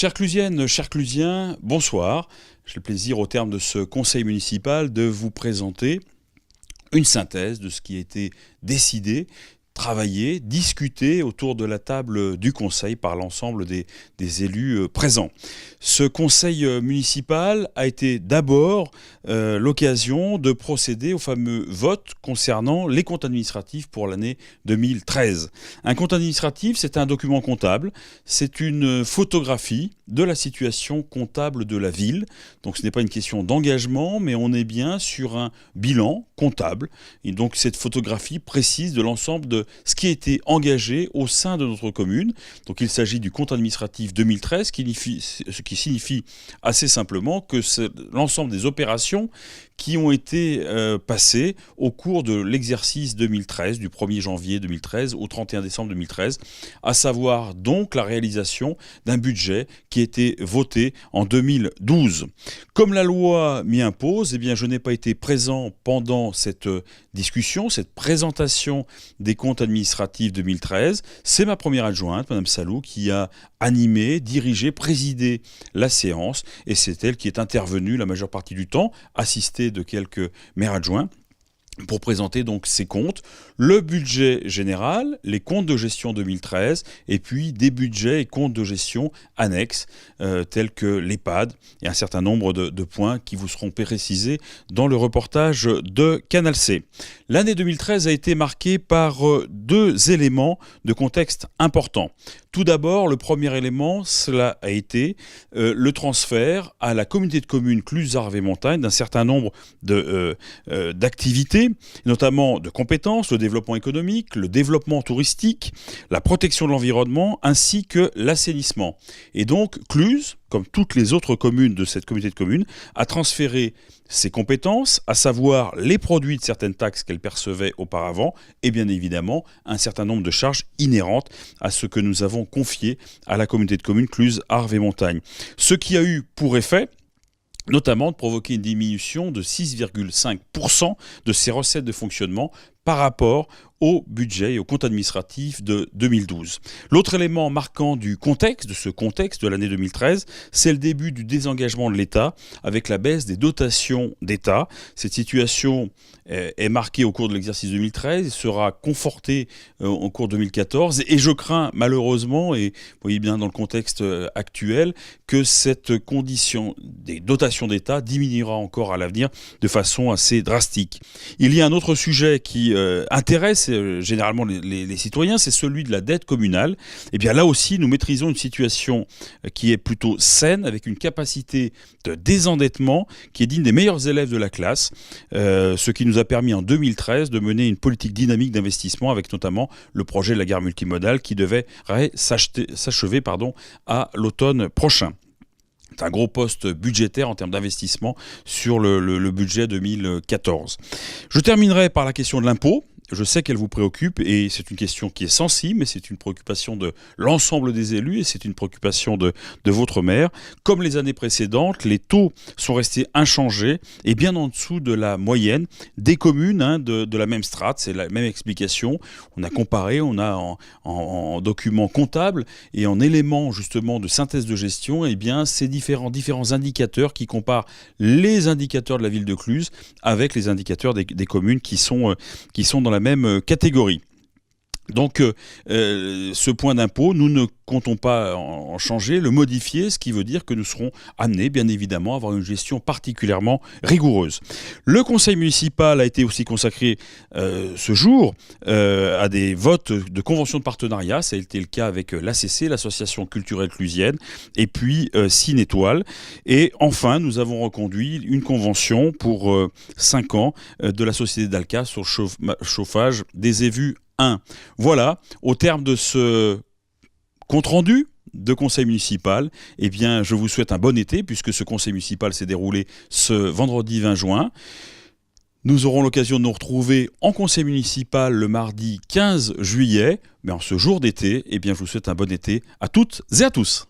Chères Clusiennes, chers Clusiens, bonsoir. J'ai le plaisir, au terme de ce conseil municipal, de vous présenter une synthèse de ce qui a été décidé, travaillé, discuté autour de la table du conseil par l'ensemble des élus présents. Ce conseil municipal a été d'abord l'occasion de procéder au fameux vote concernant les comptes administratifs pour l'année 2013. Un compte administratif, c'est un document comptable, c'est une photographie de la situation comptable de la ville. Donc ce n'est pas une question d'engagement, mais on est bien sur un bilan comptable. Et donc cette photographie précise de l'ensemble de ce qui a été engagé au sein de notre commune. Donc il s'agit du compte administratif 2013, ce qui signifie assez simplement que c'est l'ensemble des opérations qui ont été passées au cours de l'exercice 2013, du 1er janvier 2013 au 31 décembre 2013, à savoir donc la réalisation d'un budget qui a été voté en 2012. Comme la loi m'y impose, eh bien, je n'ai pas été présent pendant cette discussion, cette présentation des comptes administratifs 2013. C'est ma première adjointe, Madame Salou, qui a animé, dirigé, présidé la séance, et c'est elle qui est intervenue la majeure partie du temps, assistée de quelques maires adjoints, pour présenter donc ces comptes, le budget général, les comptes de gestion 2013, et puis des budgets et comptes de gestion annexes, tels que l'EHPAD, et un certain nombre de points qui vous seront précisés dans le reportage de Canal C. L'année 2013 a été marquée par deux éléments de contexte importants. Tout d'abord, le premier élément, cela a été le transfert à la communauté de communes Cluses-Arves-et-Montagnes d'un certain nombre d'activités, notamment de compétences, le développement économique, le développement touristique, la protection de l'environnement, ainsi que l'assainissement. Et donc, Cluses, comme toutes les autres communes de cette communauté de communes, a transféré ses compétences, à savoir les produits de certaines taxes qu'elle percevait auparavant, et bien évidemment un certain nombre de charges inhérentes à ce que nous avons confié à la communauté de communes Cluses-Arves-et-Montagnes. Ce qui a eu pour effet notamment de provoquer une diminution de 6,5% de ses recettes de fonctionnement par rapport au budget et au compte administratif de 2012. L'autre élément marquant du contexte, de ce contexte de l'année 2013, c'est le début du désengagement de l'État avec la baisse des dotations d'État. Cette situation est marquée au cours de l'exercice 2013 et sera confortée au cours 2014. Et je crains malheureusement, et vous voyez bien dans le contexte actuel, que cette condition des dotations d'État diminuera encore à l'avenir de façon assez drastique. Il y a un autre sujet qui intéresse généralement les citoyens, c'est celui de la dette communale. Et bien là aussi, nous maîtrisons une situation qui est plutôt saine, avec une capacité de désendettement qui est digne des meilleurs élèves de la classe, ce qui nous a permis en 2013 de mener une politique dynamique d'investissement avec notamment le projet de la gare multimodale qui devait s'achever à l'automne prochain. C'est un gros poste budgétaire en termes d'investissement sur le budget 2014. Je terminerai par la question de l'impôt. Je sais qu'elle vous préoccupe et c'est une question qui est sensible, mais c'est une préoccupation de l'ensemble des élus et c'est une préoccupation de votre maire. Comme les années précédentes, les taux sont restés inchangés et bien en dessous de la moyenne des communes de la même strate. C'est la même explication. On a comparé, on a en documents comptables et en éléments justement de synthèse de gestion, et bien ces différents indicateurs qui comparent les indicateurs de la ville de Cluses avec les indicateurs des communes qui sont dans la même catégorie. Donc ce point d'impôt, nous ne comptons pas en changer, le modifier, ce qui veut dire que nous serons amenés bien évidemment à avoir une gestion particulièrement rigoureuse. Le conseil municipal a été aussi consacré ce jour à des votes de conventions de partenariat. Ça a été le cas avec l'ACC, l'Association culturelle clusienne, et puis Cine Étoile. Et enfin, nous avons reconduit une convention pour 5 ans de la société d'Alca sur le chauffage des évus 1. Voilà, au terme de ce compte-rendu de conseil municipal, eh bien, je vous souhaite un bon été puisque ce conseil municipal s'est déroulé ce vendredi 20 juin. Nous aurons l'occasion de nous retrouver en conseil municipal le mardi 15 juillet, mais en ce jour d'été, eh bien, je vous souhaite un bon été à toutes et à tous.